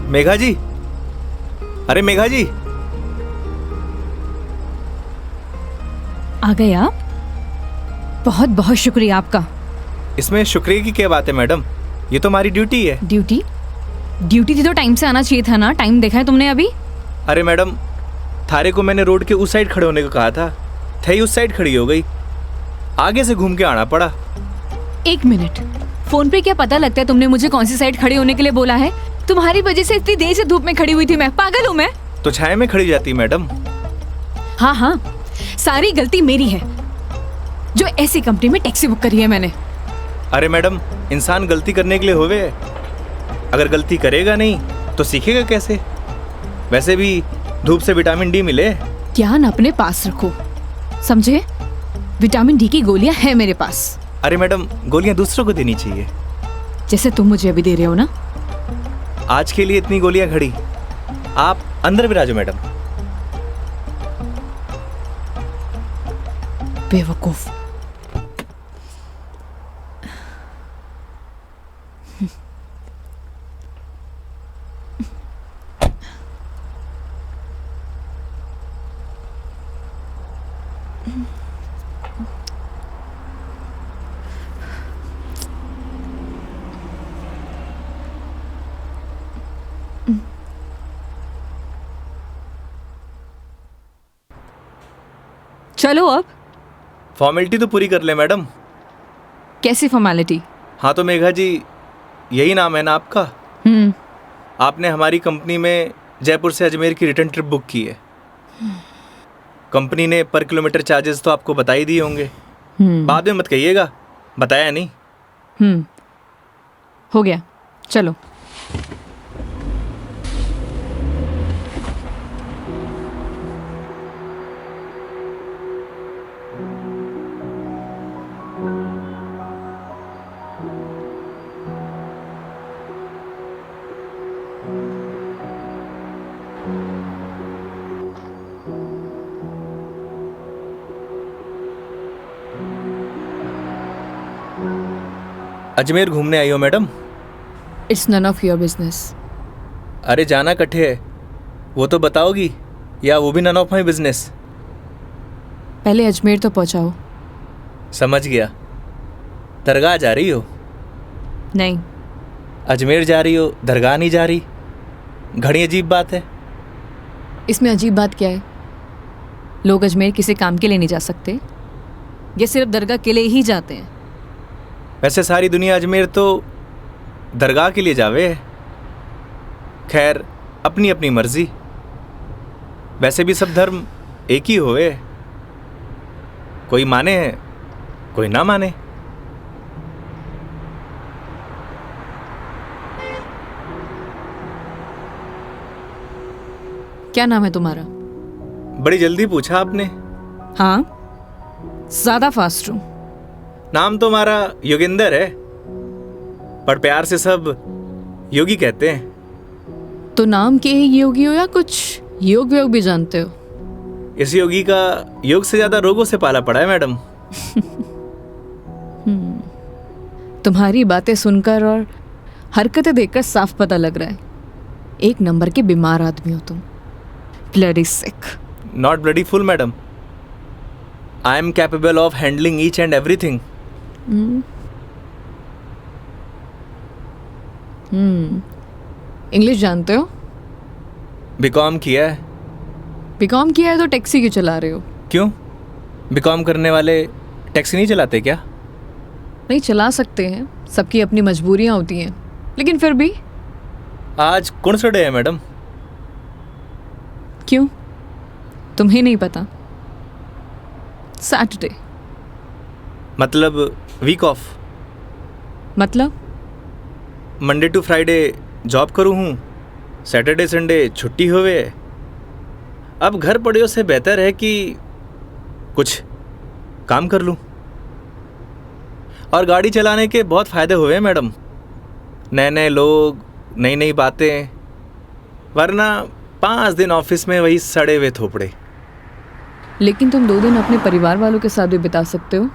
मेघा जी, अरे मेघा जी। आ गए आप? बहुत बहुत शुक्रिया आपका। इसमें शुक्रिया की क्या बात है मैडम, ये तो हमारी ड्यूटी है। ड्यूटी? ड्यूटी थी तो टाइम से आना चाहिए था ना। टाइम देखा है तुमने अभी? अरे मैडम, थारे को मैंने रोड के उस साइड खड़े होने को कहा था, थई उस साइड खड़ी हो गई, आगे से घूम के आना पड़ा। एक मिनट, फोन पे क्या पता लगता है तुमने मुझे कौन सी साइड खड़े होने के लिए बोला है? तुम्हारी वजह से इतनी देर से धूप में खड़ी हुई थी मैं। पागल हूँ मैं? तो छाया में खड़ी जाती मैडम। हाँ हाँ, सारी गलती मेरी है जो ऐसी कंपनी में टैक्सी बुक करी है मैंने। अरे मैडम, इंसान गलती करने के लिए होवे, अगर गलती करेगा नहीं तो सीखेगा कैसे? वैसे भी धूप से विटामिन डी मिले। ज्ञान अपने पास रखो, समझे? विटामिन डी की गोलियां हैं मेरे पास। अरे मैडम, गोलियां दूसरों को देनी चाहिए, जैसे तुम मुझे अभी दे रहे हो ना। आज के लिए इतनी गोलियां खड़ी, आप अंदर विराजो मैडम। बेवकूफ। चलो अब। फॉर्मेलिटी तो पूरी कर ले मैडम। कैसी फॉर्मेलिटी? हाँ तो मेघा जी, यही नाम है ना आपका? आपने हमारी कंपनी में जयपुर से अजमेर की रिटर्न ट्रिप बुक की है। कंपनी ने पर किलोमीटर चार्जेस तो आपको बता ही दिए होंगे। बाद में मत कहिएगा बताया नहीं। हो गया, चलो। अजमेर घूमने आई हो madam? It's none of your business. अरे जाना कट्ठे है वो तो बताओगी, या वो भी नन ऑफ माई बिजनेस? पहले अजमेर तो पहुंचाओ। समझ गया। दरगाह जा रही हो? नहीं। अजमेर जा रही हो, दरगाह नहीं जा रही? घड़ी अजीब बात है। इसमें अजीब बात क्या है? लोग अजमेर किसी काम के लिए नहीं जा सकते, ये सिर्फ दरगाह के लिए ही जाते हैं। वैसे सारी दुनिया अजमेर तो दरगाह के लिए जावे है। खैर, अपनी अपनी मर्जी। वैसे भी सब धर्म एक ही होवे, कोई माने कोई ना माने। क्या नाम है तुम्हारा? बड़ी जल्दी पूछा आपने। हाँ, ज्यादा फास्ट हूं। नाम तो हमारा योगेंद्र है, पर प्यार से सब योगी कहते हैं। तो नाम के ही योगी हो या कुछ योग व्योग भी जानते हो? इस योगी का योग से ज्यादा रोगों से पाला पड़ा है मैडम। तुम्हारी बातें सुनकर और हरकतें देखकर साफ पता लग रहा है एक नंबर के बीमार आदमी हो तुम। Bloody sick. Not bloody fool madam, I am capable of handling each and everything. English जानते हो? बीकॉम किया है। बीकॉम किया है तो टैक्सी क्यों चला रहे हो? क्यों, बीकॉम करने वाले टैक्सी नहीं चलाते क्या? नहीं, चला सकते हैं, सबकी अपनी मजबूरियां होती हैं, लेकिन फिर भी। आज कौन सा डे है मैडम? क्यों, तुम्हें नहीं पता? सैटरडे। मतलब वीक ऑफ? मतलब मंडे टू फ्राइडे जॉब करूँ हूँ, सैटरडे संडे छुट्टी होवे। अब घर पड़े से बेहतर है कि कुछ काम कर लूँ। और गाड़ी चलाने के बहुत फ़ायदे हुए मैडम, नए नए लोग, नई नई बातें, वरना 5 दिन ऑफिस में वही सड़े हुए थोपड़े। लेकिन तुम 2 दिन अपने परिवार वालों के साथ भी बिता सकते हो।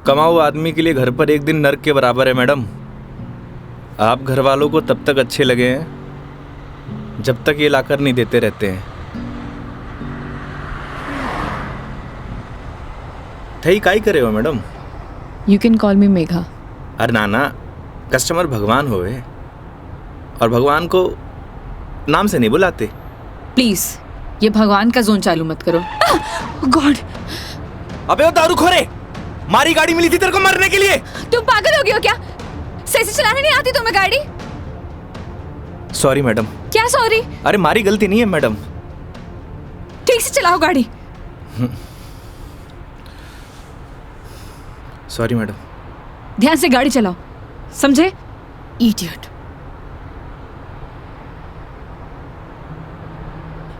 कमाऊ आदमी के लिए घर पर एक दिन नर्क के बराबर है मैडम। आप घर वालों को तब तक अच्छे लगे हैं जब तक ये लाकर नहीं देते रहते हैं। थई काई करे हो मैडम? यू कैन कॉल मी मेघा। अरे नाना, कस्टमर भगवान होवे और भगवान को नाम से नहीं बुलाते। प्लीज ये भगवान का जोन चालू मत करो। गॉड! अबे वो दारूखोरे, मारी गाड़ी मिली थी तेरे को मरने के लिए। तुम पागल हो गए हो क्या? सही से चलाने नहीं आती तुम्हें गाड़ी? Sorry madam. क्या सॉरी? अरे मारी गलती नहीं है मैडम। ठीक से चलाओ गाड़ी। Sorry madam. ध्यान से गाड़ी चलाओ, समझे? इडियट।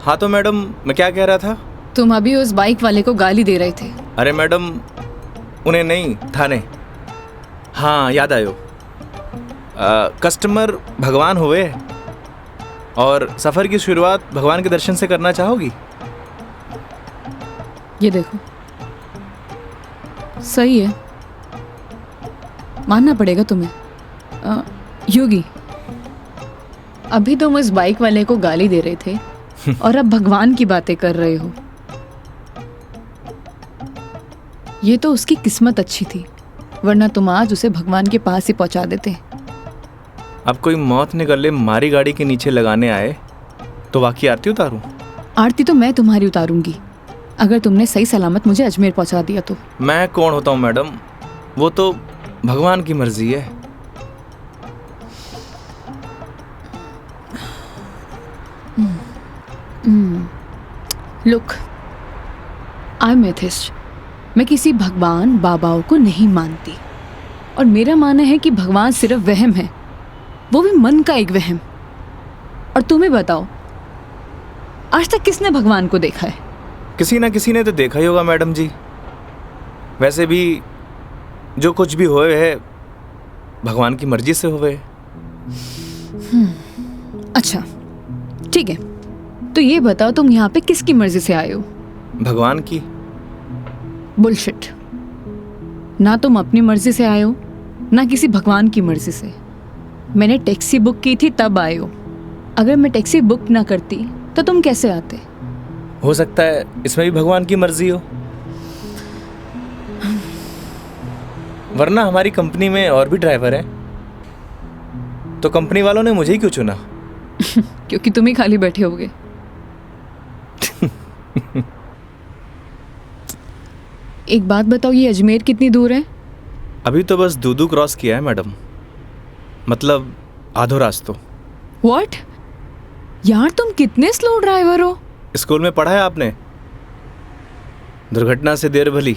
हाँ तो मैडम, मैं क्या कह रहा था? तुम अभी उस बाइक वाले को गाली दे रहे थे। अरे मैडम, उन्हें नहीं, थाने। हाँ याद आयो। कस्टमर भगवान हुए और सफ़र की शुरुआत भगवान के दर्शन से करना चाहोगी? ये देखो, सही है, मानना पड़ेगा तुम्हें। योगी, अभी तुम उस बाइक वाले को गाली दे रहे थे और अब भगवान की बातें कर रहे हो। ये तो उसकी किस्मत अच्छी थी, वरना तुम आज उसे भगवान के पास ही पहुंचा देते। अब कोई मौत ने गले मारी गाड़ी के नीचे लगाने आए तो वाकई आरती उतारूं? आरती तो मैं तुम्हारी उतारूंगी अगर तुमने सही सलामत मुझे अजमेर पहुंचा दिया तो। मैं कौन होता हूँ मैडम, वो तो भगवान की मर्जी है। Look, I am atheist. मैं किसी भगवान बाबाओं को नहीं मानती और मेरा मानना है कि भगवान सिर्फ वहम है, वो भी मन का एक वहम। और तुम्हें बताओ, आज तक किसने भगवान को देखा है? किसी ना किसी ने तो देखा ही होगा मैडम जी। वैसे भी जो कुछ भी होए है भगवान की मर्जी से होए। अच्छा ठीक है, तो ये बताओ तुम यहाँ पे किसकी मर्जी से आए हो? भगवान की। बुलशिट। ना तुम अपनी मर्जी से आए हो ना किसी भगवान की मर्जी से। मैंने टैक्सी बुक की थी तब आए हो। अगर मैं टैक्सी बुक ना करती तो तुम कैसे आते? हो सकता है इसमें भी भगवान की मर्जी हो, वरना हमारी कंपनी में और भी ड्राइवर हैं, तो कंपनी वालों ने मुझे ही क्यों चुना? क्योंकि तुम ही खाली बैठे होगे। एक बात बताओ, ये अजमेर कितनी दूर है? अभी तो बस दूदू क्रॉस किया है मैडम, मतलब आधो रास्तों। व्हाट? यार तुम कितने स्लो ड्राइवर हो। स्कूल में पढ़ा है आपने, दुर्घटना से देर भली।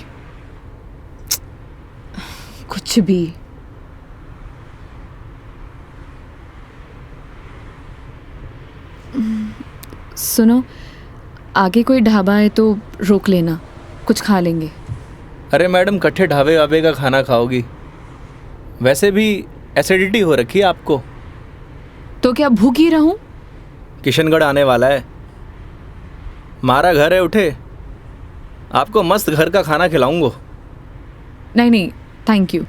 कुछ भी। सुनो, आगे कोई ढाबा है तो रोक लेना, कुछ खा लेंगे। अरे मैडम, कट्ठे ढाबे वाबे का खाना खाओगी? वैसे भी एसिडिटी हो रखी है आपको। तो क्या भूख ही रहूं? किशनगढ़ आने वाला है, मारा घर है, उठे आपको मस्त घर का खाना खिलाऊंगा। नहीं नहीं थैंक यू,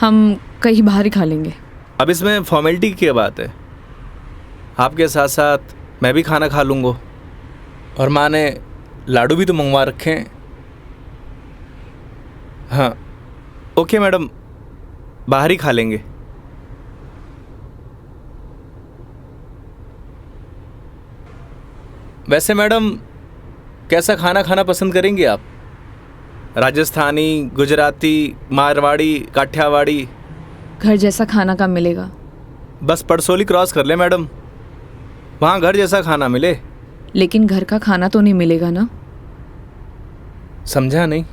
हम कहीं बाहर ही खा लेंगे। अब इसमें फॉर्मेलिटी की क्या बात है? आपके साथ साथ मैं भी खाना खा लूँगा, और माँ ने लाडू भी तो मंगवा रखे हैं। हाँ ओके मैडम, बाहर ही खा लेंगे। वैसे मैडम, कैसा खाना खाना पसंद करेंगी आप? राजस्थानी, गुजराती, मारवाड़ी, काठियावाड़ी? घर जैसा खाना कहाँ मिलेगा? बस पड़सोली क्रॉस कर ले मैडम, वहाँ घर जैसा खाना मिले। लेकिन घर का खाना तो नहीं मिलेगा ना? समझा नहीं?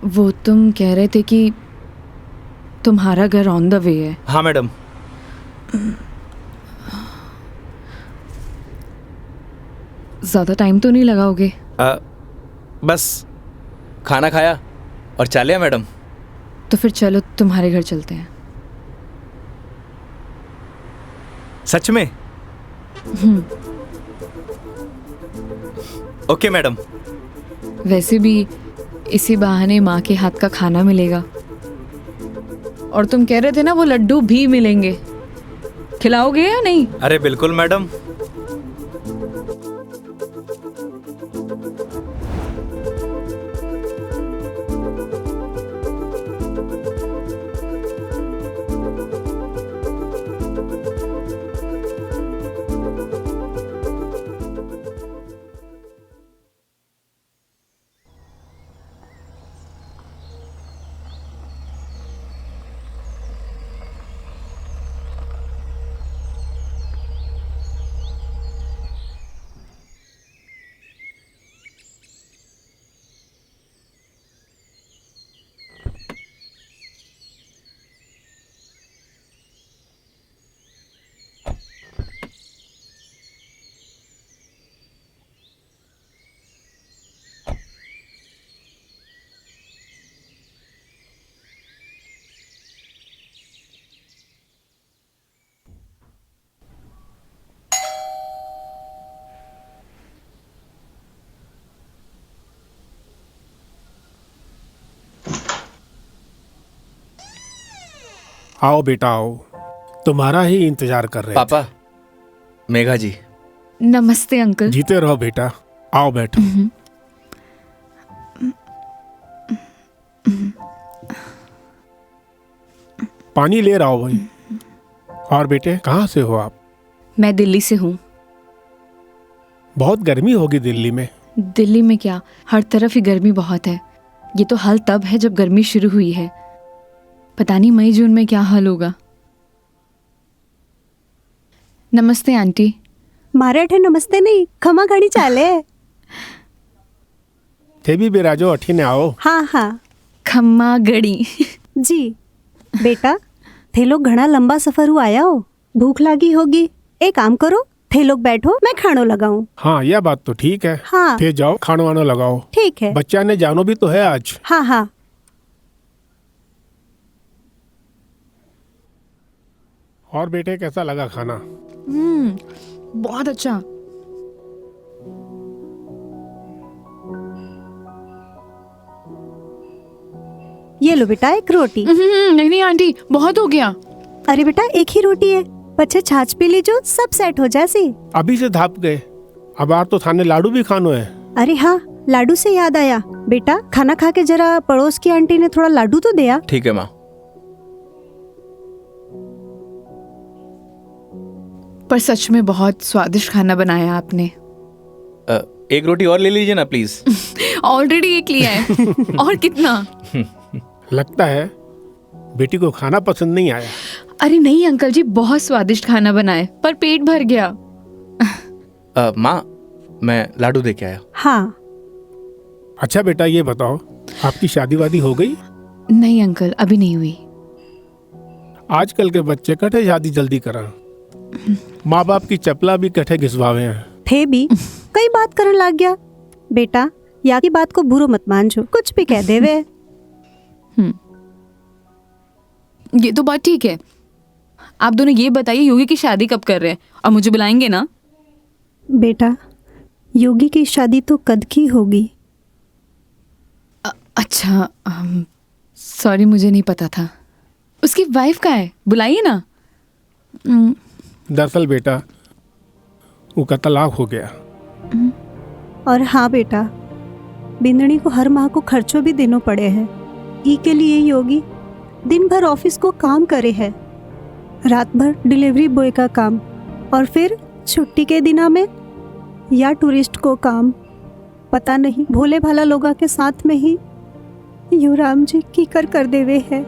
वो तुम कह रहे थे कि तुम्हारा घर ऑन द वे है। हाँ मैडम। ज़्यादा टाइम तो नहीं लगाओगे? बस खाना खाया और चलिए मैडम। तो फिर चलो तुम्हारे घर चलते हैं। सच में? Okay madam. वैसे भी इसी बहाने माँ के हाथ का खाना मिलेगा। और तुम कह रहे थे ना वो लड्डू भी मिलेंगे, खिलाओगे या नहीं? अरे बिल्कुल मैडम। आओ बेटा आओ, तुम्हारा ही इंतजार कर रहे पापा, मेघा जी। नमस्ते अंकल। थे। जीते रहो बेटा, आओ बैठो। पानी ले रहा हो भाई। और बेटे कहाँ से हो आप? मैं दिल्ली से हूँ। बहुत गर्मी होगी दिल्ली में। दिल्ली में क्या, हर तरफ ही गर्मी बहुत है। ये तो हाल तब है जब गर्मी शुरू हुई है, पता नहीं मई जून में क्या हाल होगा। नमस्ते आंटी। मारे नमस्ते नहीं, खमा घड़ी चाले। थे भी बिराजो अठी ने आओ। हाँ हाँ खम्मा गड़ी। जी। बेटा थे लोग घना लंबा सफर हुआ आया हो, भूख लगी होगी। एक काम करो, थे लोग बैठो, मैं खानो लगाऊं। हाँ यह बात तो ठीक है। हाँ थे जाओ खानो वानो लगाओ। ठीक है। बच्चा ने जानो भी तो है आज। हाँ हाँ। और बेटे कैसा लगा खाना? बहुत अच्छा। ये लो बेटा एक रोटी। नहीं नहीं आंटी, बहुत हो गया। अरे बेटा एक ही रोटी है, बच्चे छाछ पी लीजो, सब सेट हो जासी। अभी से धाप गए, अब आज तो थाने लाडू भी खानो है। अरे हाँ, लाडू से याद आया, बेटा खाना खा के जरा पड़ोस की आंटी ने थोड़ा लाडू तो दिया। ठीक है माँ। पर सच में बहुत स्वादिष्ट खाना बनाया आपने। एक रोटी और ले लीजिए ना प्लीज। ऑलरेडी एक लिया है। और कितना? लगता है बेटी को खाना पसंद नहीं आया। अरे नहीं अंकल जी, बहुत स्वादिष्ट खाना बनाए, पर पेट भर गया। माँ, मैं लाडू दे के आया। हाँ। अच्छा बेटा ये बताओ, आपकी शादी वादी हो गई? नहीं अंकल, अभी नहीं हुई। आजकल के बच्चे कटे शादी जल्दी करा, माँ बाप की चपला भी कटे घिसवावे हैं। थे भी कई बात करने लग गया। बेटा या की बात को बुरो मत मानजो, कुछ भी कह देवे। ये तो बात ठीक है। आप दोनों ये बताइए योगी की शादी कब कर रहे हैं, और मुझे बुलाएंगे ना? बेटा योगी की शादी तो कद की होगी। अच्छा, सॉरी मुझे नहीं पता था। उसकी वाइफ का है, बुलाइए ना। दरअसल बेटा वो का तलाक हो गया। और हाँ बेटा, बिंदनी को हर माह को खर्चों भी देना पड़े हैं। ई के लिए योगी दिन भर ऑफिस को काम करे है, रात भर डिलीवरी बॉय का काम, और फिर छुट्टी के दिना में या टूरिस्ट को काम। पता नहीं भोले भाला लोगा के साथ में ही युवराम जी की कर देवे है।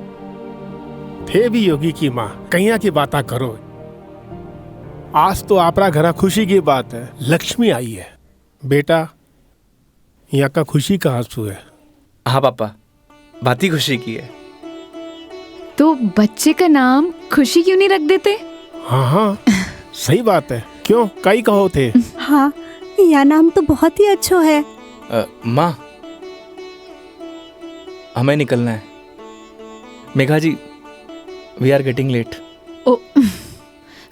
थे भी योगी की माँ, कहिया की बात करो। आज तो आपरा घरा खुशी की बात है, लक्ष्मी आई है। बेटा यहाँ का खुशी का आंसू है। हाँ पापा, बात ही खुशी की है। तो बच्चे का नाम खुशी क्यों नहीं रख देते? हाँ हाँ सही बात है, क्यों कई कहो थे? हाँ यह नाम तो बहुत ही अच्छा है। माँ, हमें निकलना है। Megha ji, we are getting late. Oh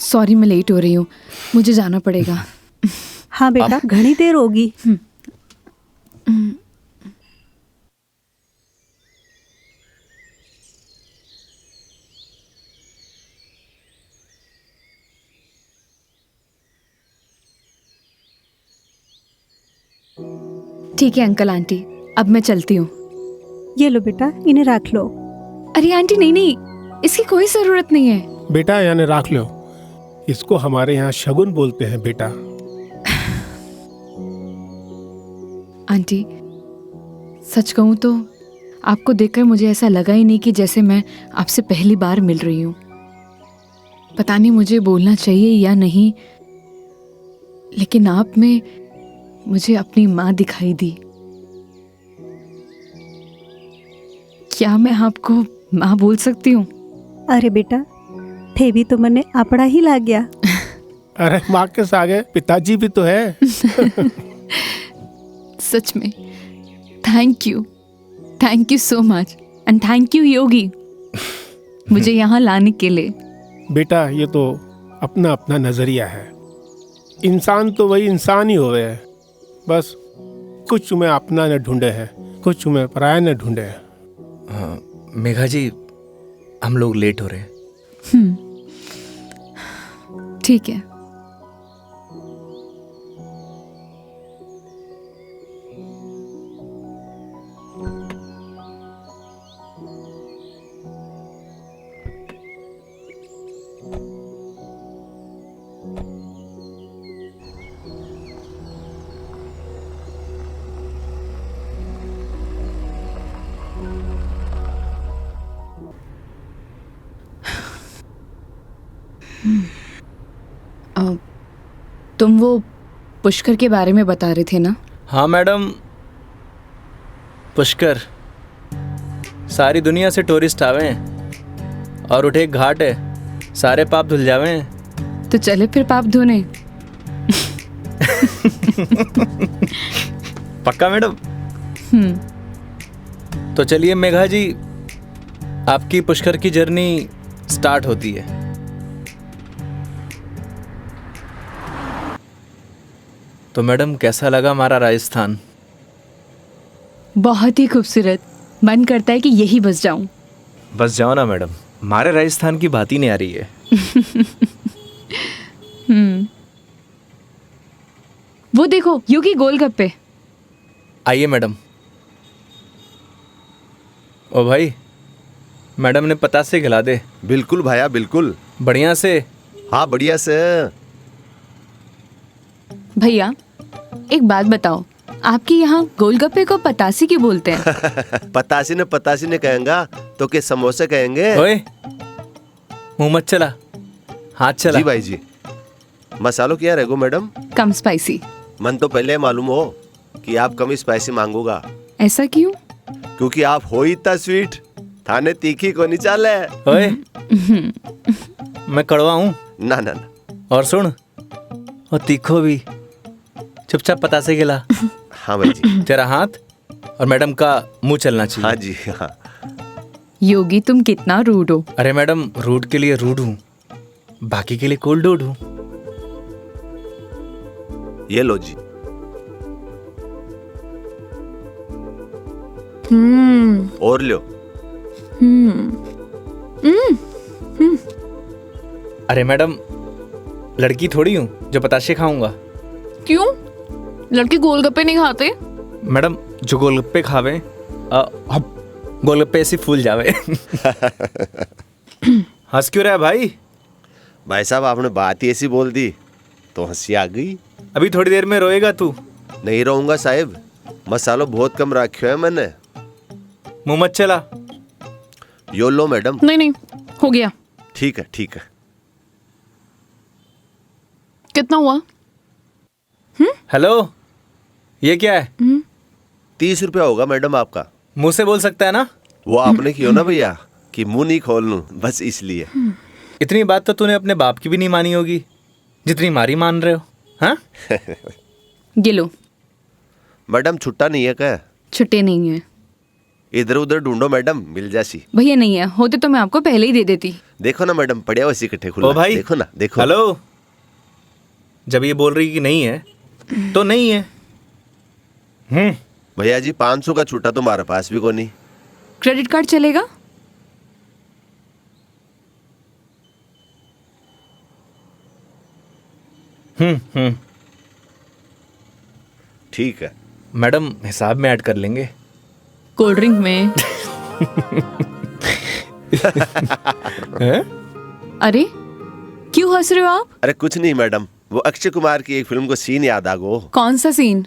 sorry, मैं लेट हो रही हूँ, मुझे जाना पड़ेगा। हाँ बेटा घनी देर होगी। ठीक है अंकल आंटी, अब मैं चलती हूँ। ये लो बेटा, इन्हें रख लो। अरे आंटी नहीं नहीं, इसकी कोई जरूरत नहीं है। बेटा यानी राख लो, इसको हमारे यहाँ शगुन बोलते हैं बेटा। आंटी सच कहूँ तो आपको देखकर मुझे ऐसा लगा ही नहीं कि जैसे मैं आपसे पहली बार मिल रही हूँ। पता नहीं मुझे बोलना चाहिए या नहीं, लेकिन आप में मुझे अपनी माँ दिखाई दी। क्या मैं आपको माँ बोल सकती हूँ? अरे बेटा, थे भी तो मने अपना ही लाग गया। अरे माँ के सागे पिताजी भी तो है। सच में thank you so much and thank you Yogi मुझे यहाँ लाने के लिए। बेटा ये तो अपना अपना नजरिया है। इंसान तो वही इंसान ही होवे है, बस कुछ में अपना न ढूंढे है, कुछ में पराया न ढूंढे है। हाँ, मेघा जी हम लोग लेट हो रहे हैं। ठीक है। तुम वो पुष्कर के बारे में बता रहे थे ना? हाँ मैडम, पुष्कर सारी दुनिया से टूरिस्ट आवे हैं और उठे एक घाट है, सारे पाप धुल जावे हैं। तो चले फिर पाप धोने। पक्का मैडम? तो चलिए मेघा जी, आपकी पुष्कर की जर्नी स्टार्ट होती है। तो मैडम कैसा लगा हमारा राजस्थान? बहुत ही खूबसूरत, मन करता है कि यही बस जाऊं। बस जाओ ना मैडम, हमारे राजस्थान की बात ही नहीं आ रही है। वो देखो योगी गोलगप्पे। आइए मैडम। ओ भाई, मैडम ने पतासे खिला दे। बिल्कुल भाया बिल्कुल। बढ़िया से। हाँ बढ़िया से। भैया एक बात बताओ, आपके यहाँ गोलगप्पे को पतासी क्यों बोलते हैं? पतासी ने कहेंगा तो के समोसे कहेंगे। ओए मुंह मत चला, हाथ चला। जी भाई जी। मसालों क्या रहेगो मैडम? कम स्पाइसी। मन तो पहले मालूम हो कि आप कम स्पाइसी मांगोगा, ऐसा क्यों? क्योंकि आप हो ही इतना स्वीट, थाने तीखी को नहीं चाले। ओए मैं कड़वा हूँ? ना ना ना। और सुन, और तीखो भी। चुपचाप पतासे खिला। हाँ भाई जी। तेरा हाथ और मैडम का मुंह चलना चाहिए। हाँ जी हाँ। योगी तुम कितना रूड हो। अरे मैडम, रूड के लिए रूड हूँ, बाकी के लिए कोल्ड डूड हूँ। ये लो जी। और लो। अरे मैडम, लड़की थोड़ी हूँ जो पताशे खाऊंगा। क्यों? लड़के गोलगप्पे नहीं खाते? मैडम जो गोलगप्पे खावे गोलगप्पे ऐसे फूल जावे। हंस क्यों रहा है भाई? भाई साहब आपने बात ही ऐसी बोल दी तो हंसी आ गई। अभी थोड़ी देर में रोएगा तू। नहीं रहूंगा साहब, मसालो बहुत कम रखो है मैंने। मुंह मत चला। यो लो मैडम। नहीं हो गया। ठीक है ठीक है। कितना हुआ? हेलो, ये क्या है? 30 रुपया होगा मैडम आपका। मुंह से बोल सकता है ना? वो आपने किया ना भैया कि मुंह नहीं खोल लूं, बस इसलिए। इतनी बात तो तूने अपने बाप की भी नहीं मानी होगी जितनी मारी मान रहे हो। हाँ? ये लो। मैडम छुट्टा नहीं है क्या? छुट्टे नहीं है। इधर उधर ढूंढो मैडम, मिल जासी। भैया नहीं है, होते तो मैं आपको पहले ही दे देती। देखो ना मैडम, पड़िया वैसे इकट्ठे खुला। ओ भाई, देखो ना, देखो। हेलो, जब ये बोल रही कि नहीं है तो नहीं है। भैया जी 500 का छुट्टा तुम्हारे पास भी को नहीं। क्रेडिट कार्ड चलेगा? ठीक है। मैडम हिसाब में ऐड कर लेंगे। कोल्ड ड्रिंक में। हैं? अरे क्यों हंस रहे हो आप? अरे कुछ नहीं मैडम, वो अक्षय कुमार की एक फिल्म को सीन याद आ गो। कौन सा सीन?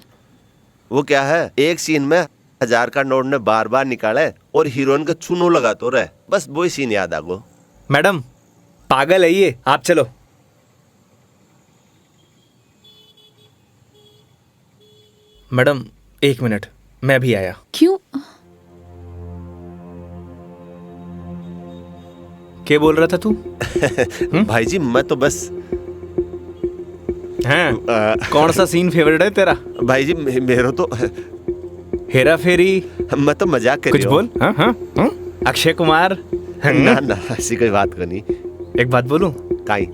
वो क्या है, एक सीन में 1000 का नोट ने बार बार निकाले और हीरोइन का चूनो लगा तो रहे, बस वही सीन याद आ गो। मैडम पागल है ये, आप चलो। मैडम 1 मिनट, मैं भी आया। क्यों? क्या बोल रहा था तू? भाई जी मैं तो बस हैं? कौन सा सीन फेवरेट है तेरा? भाई जी मेरा तो हेरा फेरी? मैं तो मजाक कर कुछ बोल। हाँ हाँ हाँ? अक्षय कुमार? ना ना ऐसी कोई बात करनी। एक बात बोलूं? काई?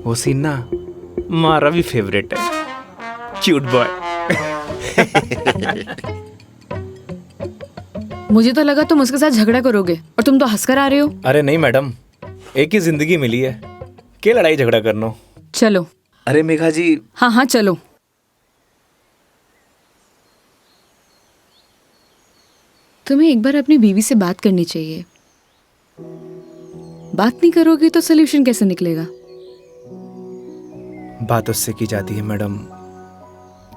वो सीन ना हमारा भी फेवरेट है। Cute boy. मुझे तो लगा तुम उसके साथ झगड़ा करोगे और तुम तो हंसकर आ रहे हो। अरे नहीं मैडम, एक ही जिंदगी मिली है, क्या लड़ाई झगड़ा करना। चलो। अरे मेघा जी। हाँ हाँ चलो। तुम्हें एक बार अपनी बीवी से बात करनी चाहिए। बात नहीं करोगे तो सोल्यूशन कैसे निकलेगा? बात उससे की जाती है मैडम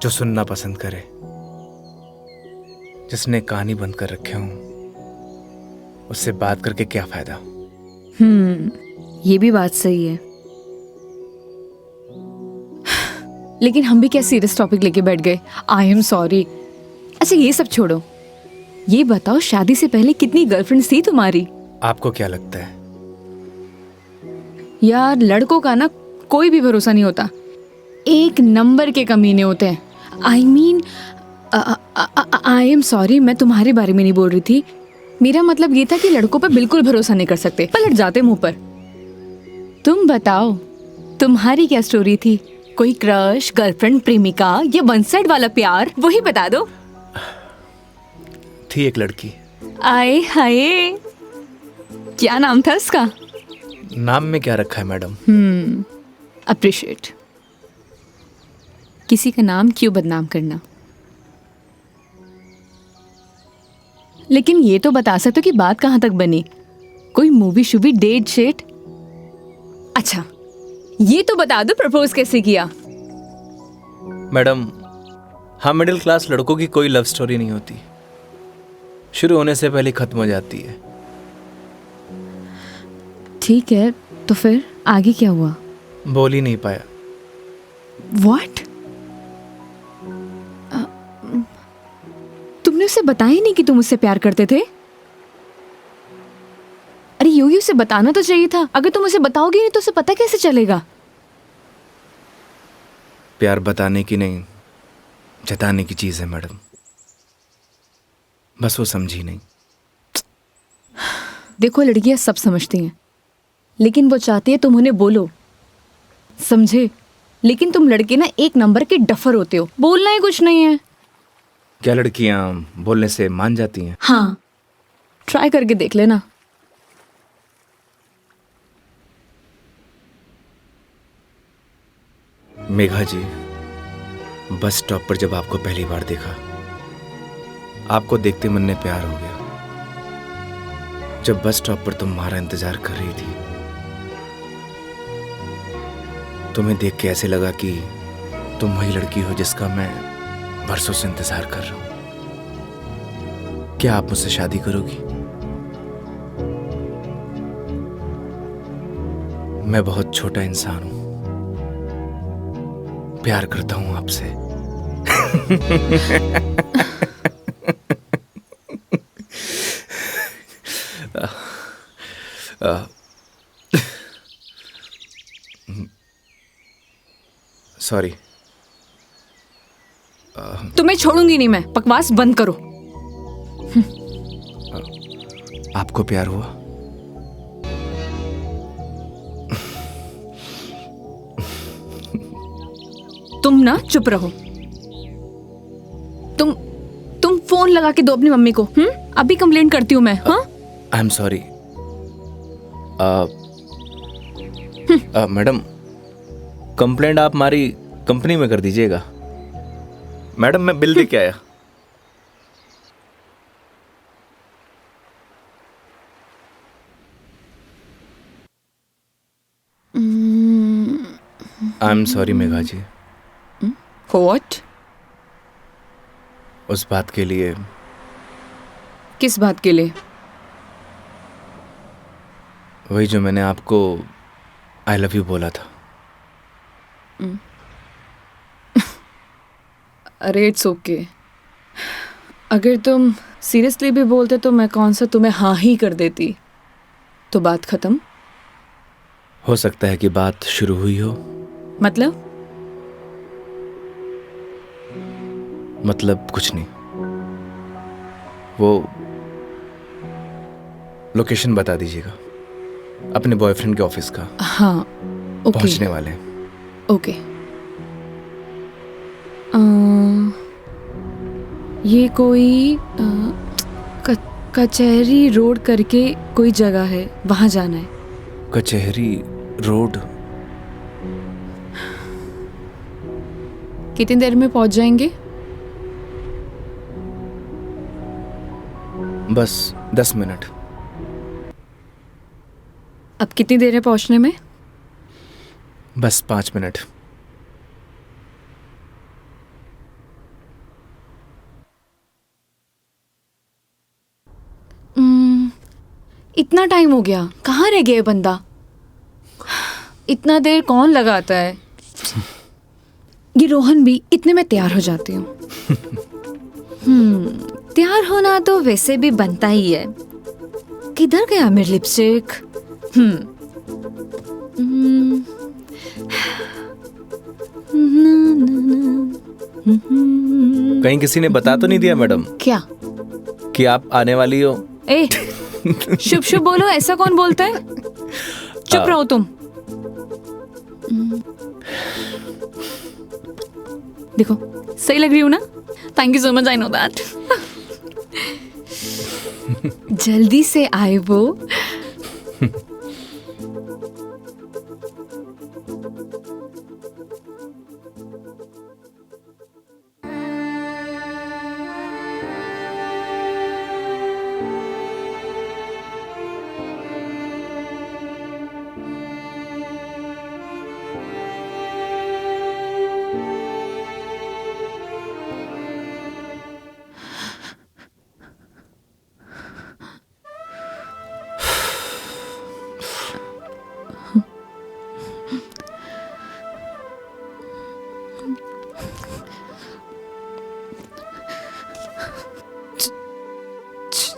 जो सुनना पसंद करे, जिसने कहानी बंद कर रखे हूं। उससे बात करके क्या फायदा? ये भी बात सही है। लेकिन हम भी क्या सीरियस टॉपिक लेके बैठ गए। आई एम सॉरी। अच्छा ये सब छोड़ो, ये बताओ शादी से पहले कितनी गर्लफ्रेंड्स थी तुम्हारी? आपको क्या लगता है? यार लड़कों का ना कोई भी भरोसा नहीं होता, एक नंबर के कमीने होते हैं। I mean I am sorry, मैं तुम्हारे बारे में नहीं बोल रही थी। मेरा मतलब ये था कि लड़कों पर बिल्कुल भरोसा नहीं कर सकते, पलट जाते मुंह पर। तुम बताओ तुम्हारी क्या स्टोरी थी? कोई क्रश, गर्लफ्रेंड, प्रेमिका या वन साइड वाला प्यार? वही बता दो। थी एक लड़की। आए हाय, क्या नाम था उसका? नाम में क्या रखा है मैडम? अप्रिशिएट। किसी का नाम क्यों बदनाम करना। लेकिन ये तो बता सकते हो कि बात कहां तक बनी? कोई मूवी शूवी, डेट शेट? अच्छा ये तो बता दो प्रपोज कैसे किया? मैडम हम मिडिल क्लास लड़कों की कोई लव स्टोरी नहीं होती, शुरू होने से पहले खत्म हो जाती है। ठीक है, तो फिर आगे क्या हुआ? बोल ही नहीं पाया। What? तुमने उसे बताया ही नहीं कि तुम उससे प्यार करते थे? अरे योगी उसे बताना तो चाहिए था। अगर तुम उसे बताओगे नहीं तो उसे पता कैसे चलेगा? प्यार बताने की नहीं, जताने की चीज है मैडम, बस वो समझी नहीं। देखो लड़कियां सब समझती हैं, लेकिन वो चाहती है तुम उन्हें बोलो, समझे? लेकिन तुम लड़के ना एक नंबर के डफर होते हो, बोलना ही कुछ नहीं है। क्या लड़कियां बोलने से मान जाती हैं? हाँ, ट्राई करके देख लेना। मेघा जी, बस स्टॉप पर जब आपको पहली बार देखा, आपको देखते मन में प्यार हो गया। जब बस स्टॉप पर तुम हमारा इंतजार कर रही थी, तुम्हें देख के ऐसे लगा कि तुम वही लड़की हो जिसका मैं बरसों से इंतजार कर रहा हूं। क्या आप मुझसे शादी करोगी? मैं बहुत छोटा इंसान हूं, प्यार करता हूं आपसे। सॉरी। तुम्हें छोड़ूंगी नहीं मैं, बकवास बंद करो। आपको प्यार हुआ? तुम ना चुप रहो। तुम फोन लगा के दो अपनी मम्मी को। अभी कंप्लेंट करती हूँ मैं। हाँ, आई एम सॉरी। मैडम, कंप्लेंट आप हमारी कंपनी में कर दीजिएगा। मैडम मैं बिल दे के आया। I am sorry Megha ji, for what? उस बात के लिए। किस बात के लिए? वही जो मैंने आपको आई लव यू बोला था। अरे इट्स ओके। अगर तुम सीरियसली भी बोलते तो मैं कौन सा तुम्हें हाँ ही कर देती, तो बात खत्म। हो सकता है कि बात शुरू हुई हो। मतलब कुछ नहीं, वो लोकेशन बता दीजिएगा अपने बॉयफ्रेंड के ऑफिस का। हाँ ओके पहुंचने वाले हैं। ओके। ये कोई कचहरी रोड करके कोई जगह है, वहां जाना है। कचहरी रोड? कितनी देर में पहुंच जाएंगे? बस 10 मिनट। अब कितनी देर है पहुंचने में? बस 5 मिनट। इतना टाइम हो गया, कहाँ रह गया ये बंदा? इतना देर कौन लगाता है? ये रोहन भी, इतने में तैयार हो जाती हूँ। तैयार होना तो वैसे भी बनता ही है। किधर गया मेरी लिपस्टिक? कहीं किसी ने बता तो नहीं दिया मैडम क्या? कि आप आने वाली हो? ए, शुभ शुभ बोलो, ऐसा कौन बोलता है? चुप रहो तुम। देखो सही लग रही हूँ ना? Thank you so much, I know that. जल्दी से आए वो।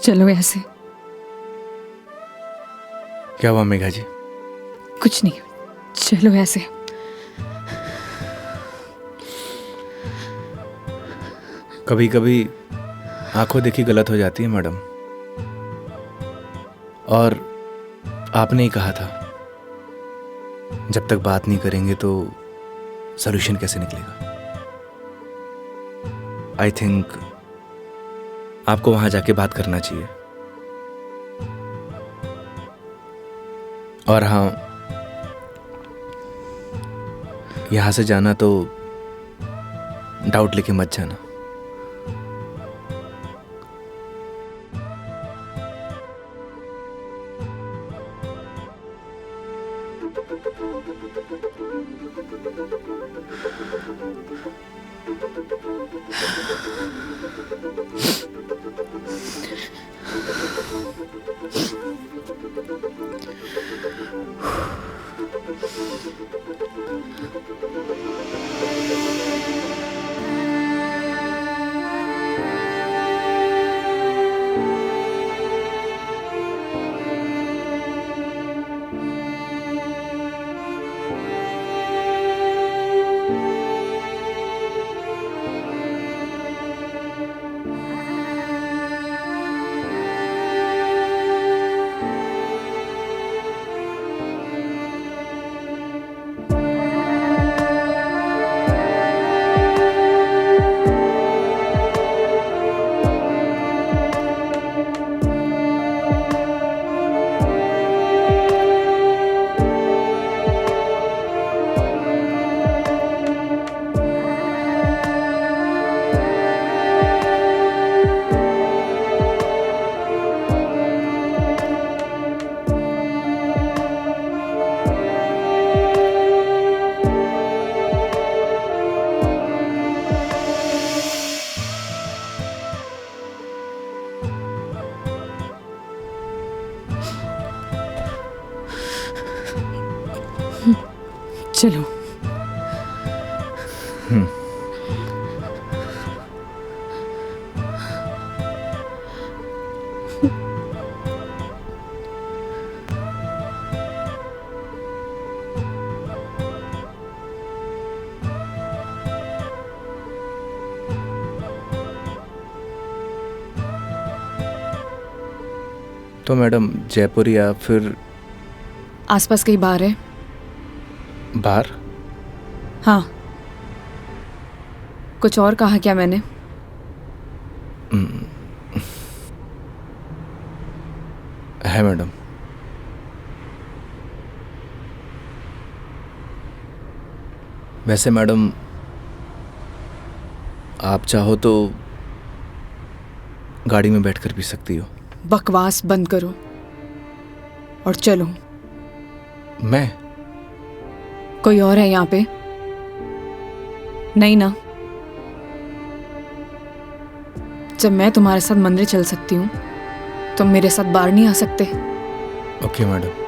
चलो ऐसे। क्या हुआ मेघा जी? कुछ नहीं, चलो ऐसे। कभी कभी आंखों देखी गलत हो जाती है मैडम, और आपने ही कहा था जब तक बात नहीं करेंगे तो सॉल्यूशन कैसे निकलेगा। आई थिंक आपको वहां जाके बात करना चाहिए। और हाँ, यहां से जाना तो डाउट लेके मत जाना। चलो। तो मैडम जयपुर या फिर आसपास कहीं बार है? बाहर? हाँ। कुछ और कहा क्या मैंने? है मैडम। वैसे मैडम आप चाहो तो गाड़ी में बैठकर पी सकती हो। बकवास बंद करो और चलो। मैं? कोई और है यहाँ पे? नहीं ना? जब मैं तुम्हारे साथ मंदिर चल सकती हूँ तुम मेरे साथ बाहर नहीं आ सकते? Okay madam.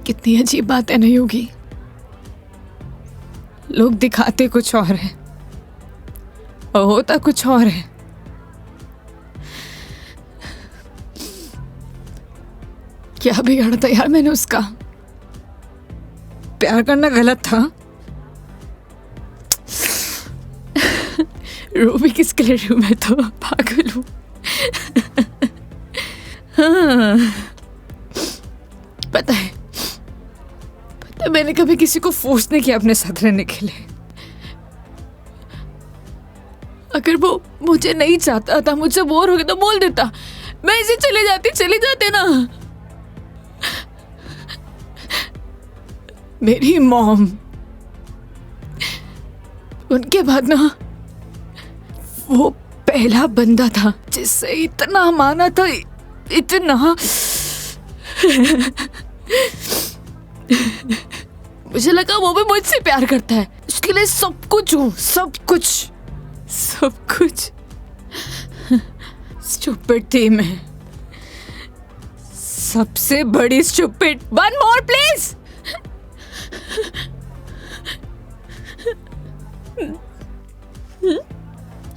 कितनी अजीब बात है ना योगी। लोग दिखाते कुछ और है और होता कुछ और है। क्या बिगाड़ा था यार मैंने उसका? प्यार करना गलत था। रो भी किसके लिए रू? मैं तो पागल हूं। हाँ, पता है मैंने कभी किसी को फोर्स नहीं किया अपने साथ रहने के लिए। अगर वो मुझे नहीं चाहता था, मुझसे बोर हो गया तो बोल देता, मैं इसे चले जाते ना। मेरी मॉम, उनके बाद ना वो पहला बंदा था जिससे इतना माना था, इतना। मुझे लगा वो भी मुझसे प्यार करता है, उसके लिए सब कुछ हूँ, सब कुछ। स्टूपिड थी मैं, सबसे बड़ी stupid. One more please.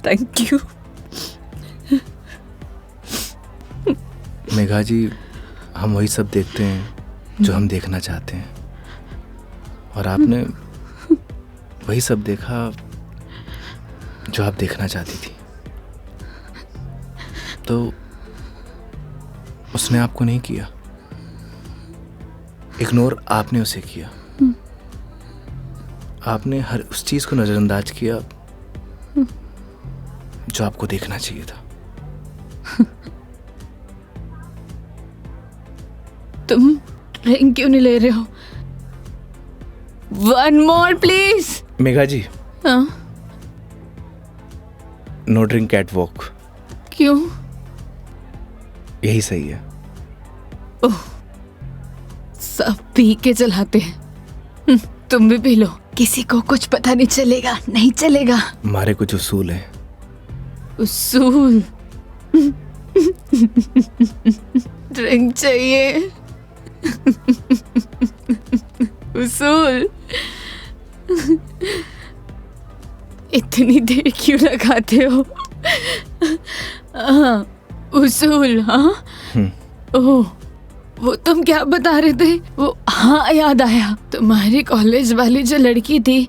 Thank you. Megha ji, हम वही सब देखते हैं जो हम देखना चाहते हैं, और आपने वही सब देखा जो आप देखना चाहती थी। तो उसने आपको नहीं किया, इग्नोर आपने उसे किया। आपने हर उस चीज को नजरअंदाज किया जो आपको देखना चाहिए था। तुम ड्रिंक क्यों नहीं ले रहे हो? One more please. Megha ji, हाँ? No drink catwalk. क्यों? यही सही है। ओह, सब पी के चलाते हैं। तुम भी पी लो, किसी को कुछ पता नहीं चलेगा। नहीं चलेगा। हमारे कुछ उसूल हैं। उसूल? ड्रिंक चाहिए। उसूल? इतनी देर क्यों लगाते हो? हाँ, उसूल। हाँ, ओह, वो तुम क्या बता रहे थे? वो, हाँ याद आया, तुम्हारी कॉलेज वाली जो लड़की थी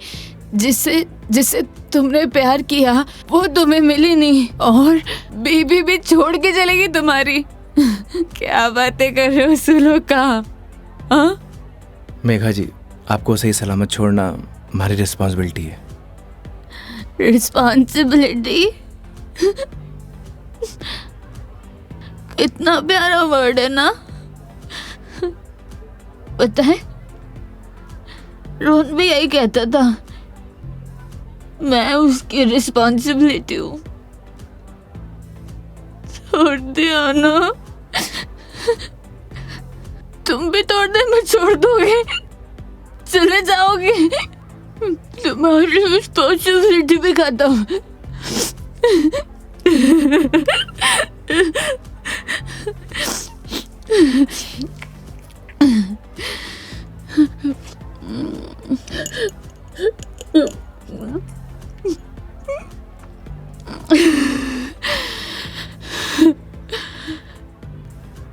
जिससे तुमने प्यार किया, वो तुम्हें मिली नहीं और बीबी भी छोड़ के चलेगी तुम्हारी। क्या बातें कर रहे हो उसूलों का? हाँ? मेघा जी, आपको सही सलामत छोड़ना हमारी रिस्पॉन्सिबिलिटी है। रिस्पॉन्सिबिलिटी कितना प्यारा वर्ड है ना। पता है रोहन भी यही कहता था, मैं उसकी रिस्पॉन्सिबिलिटी हूँ। छोड़ दिया ना, तुम भी थोड़ी देर में छोड़ दोगे, चले जाओगे। तुम्हारी रिस्पॉन्सिबिलिटी भी खत्म।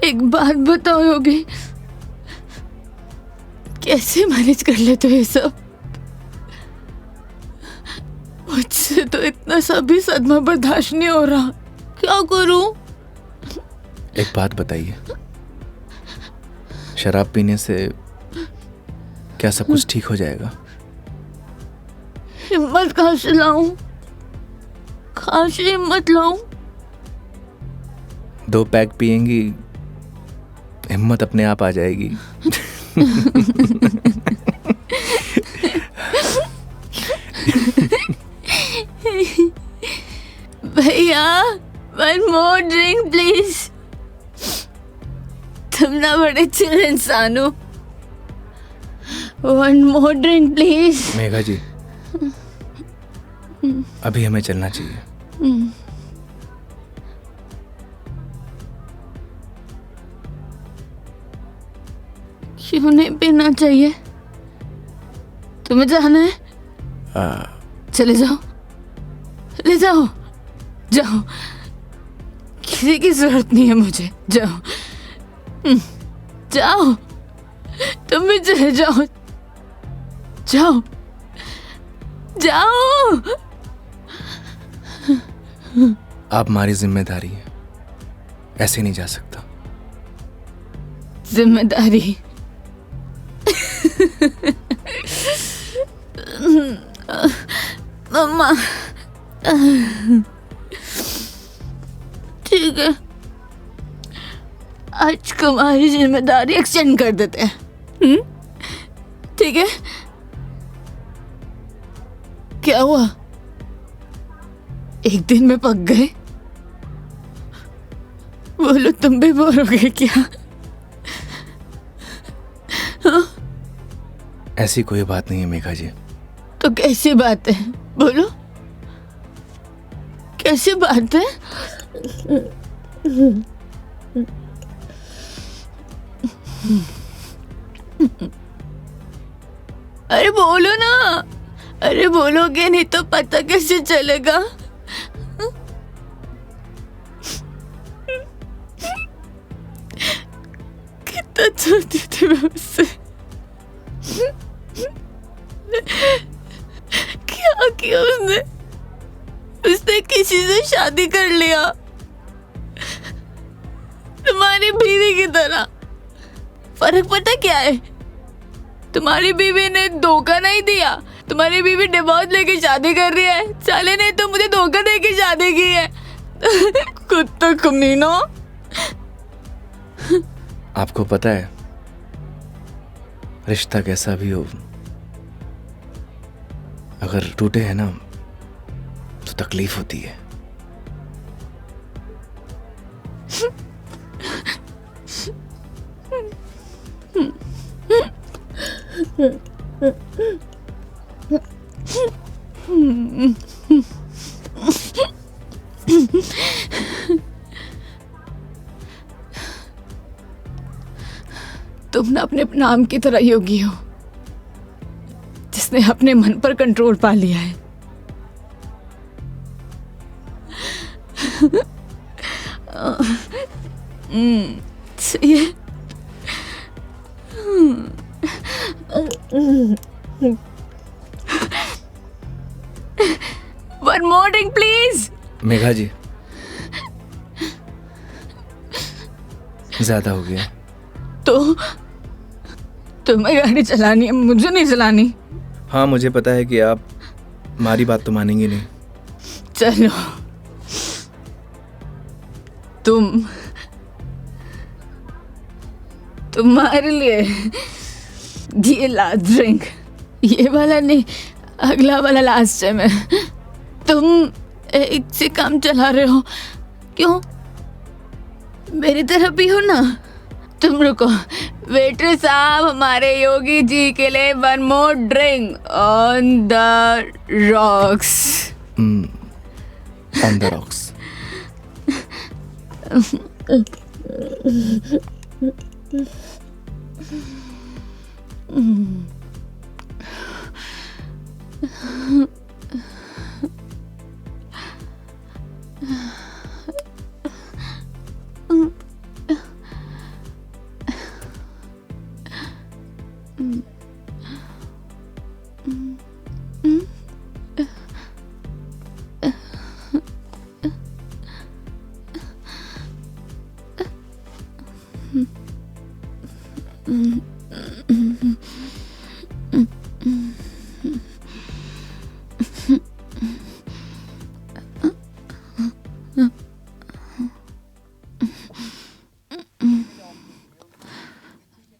एक बात बताओ योगी, कैसे मैनेज कर लेते हो ये सब? मुझसे तो इतना सा भी सदमा बर्दाश्त नहीं हो रहा, क्या करूं? एक बात बताइए, शराब पीने से क्या सब कुछ ठीक हो जाएगा? हिम्मत कहाँ से लाऊं? कहाँ से हिम्मत लाऊं? 2 पैक पिएंगी, हिम्मत अपने आप आ जाएगी। भैया, one more drink please। तुम ना बड़े चिल इंसान हो। One more drink please। Megha जी, अभी हमें चलना चाहिए। क्यों नहीं पीना चाहिए? तुम्हें जाना है? चले जाओ, ले जाओ, जाओ, किसी की जरूरत नहीं है मुझे, जाओ, जाओ, तुम भी चले जाओ, जाओ, जाओ। आप हमारी जिम्मेदारी है, ऐसे नहीं जा सकता। जिम्मेदारी? मम्मा, ठीक है, आज तुम्हारी जिम्मेदारी एक्सटेंड कर देते हैं। ठीक है? क्या हुआ, एक दिन में पक गए? बोलो, तुम भी बोर हो गए क्या? ऐसी कोई बात नहीं है मेघा जी। तो कैसी बात है, बोलो, कैसी बात है? अरे बोलो ना, अरे बोलोगे नहीं तो पता कैसे चलेगा? कितना चाहती थी मैं उससे, क्या किया उसने? उसने किसी से शादी कर लिया, तुम्हारी बीवी की तरह। फर्क पता क्या है? तुम्हारी बीवी ने धोखा नहीं दिया, तुम्हारी बीवी डिवोर्स लेके शादी कर रही है। साले ने तो मुझे धोखा देके शादी की है। कुत्ता कमीना। आपको पता है, रिश्ता कैसा भी हो, अगर टूटे है ना तो तकलीफ होती है। तुम ना अपने नाम की तरह योगी हो, जिसने अपने मन पर कंट्रोल पा लिया है। सही है। One more drink, please. Megha जी, ज्यादा हो गया। तो तुम्हें गाड़ी चलानी है, मुझे नहीं चलानी। हाँ, मुझे पता है कि आप हमारी बात तो मानेंगे नहीं। चलो तुम्हारे लिए ये लास्ट ड्रिंक, ये वाला नहीं, अगला वाला लास्ट टाइम है। तुम एक से काम चला रहे हो, क्यों? मेरी तरह भी हो ना। तुम रुको, वेटर साहब, हमारे योगी जी के लिए 1 more drink on the rocks. On the rocks.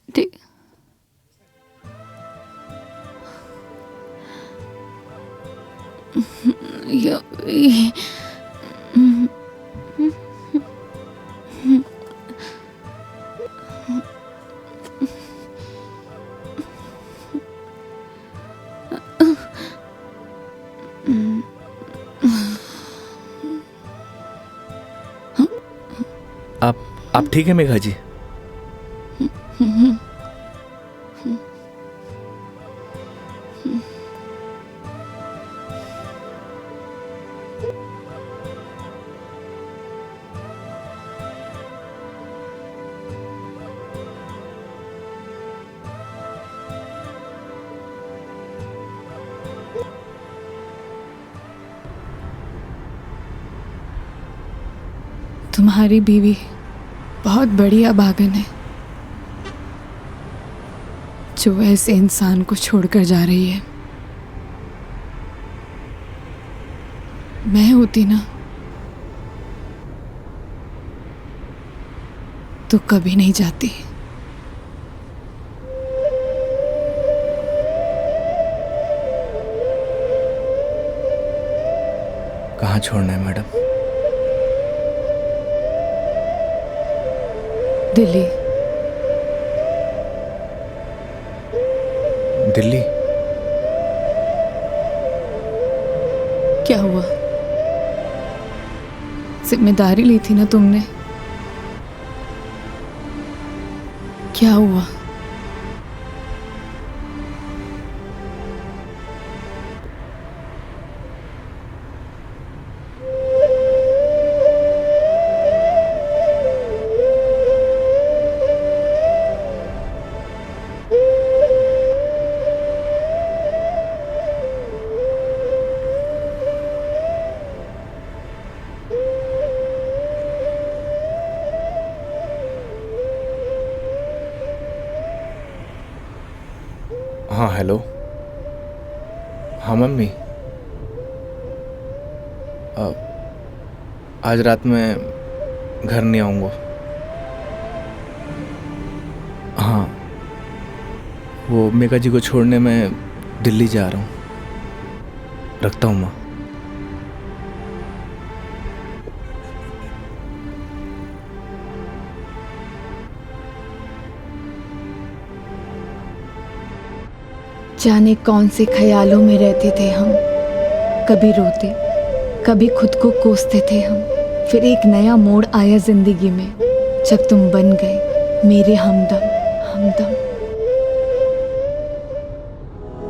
ठीक, आप ठीक है मेघा जी? तुम्हारी बीवी बहुत बड़ी अभागन है जो ऐसे इंसान को छोड़कर जा रही है। मैं होती ना तो कभी नहीं जाती। कहाँ छोड़ना है मैडम? दिल्ली। दिल्ली? क्या हुआ? जिम्मेदारी ली थी ना तुमने, क्या हुआ? हाँ हेलो। हाँ मम्मी, आज रात में घर नहीं आऊँगा। हाँ, वो मेघा जी को छोड़ने मैं दिल्ली जा रहा हूँ। रखता हूँ माँ। जाने कौन से ख्यालों में रहते थे हम, कभी रोते कभी खुद को कोसते थे हम। फिर एक नया मोड़ आया जिंदगी में जब तुम बन गए मेरे हमदम।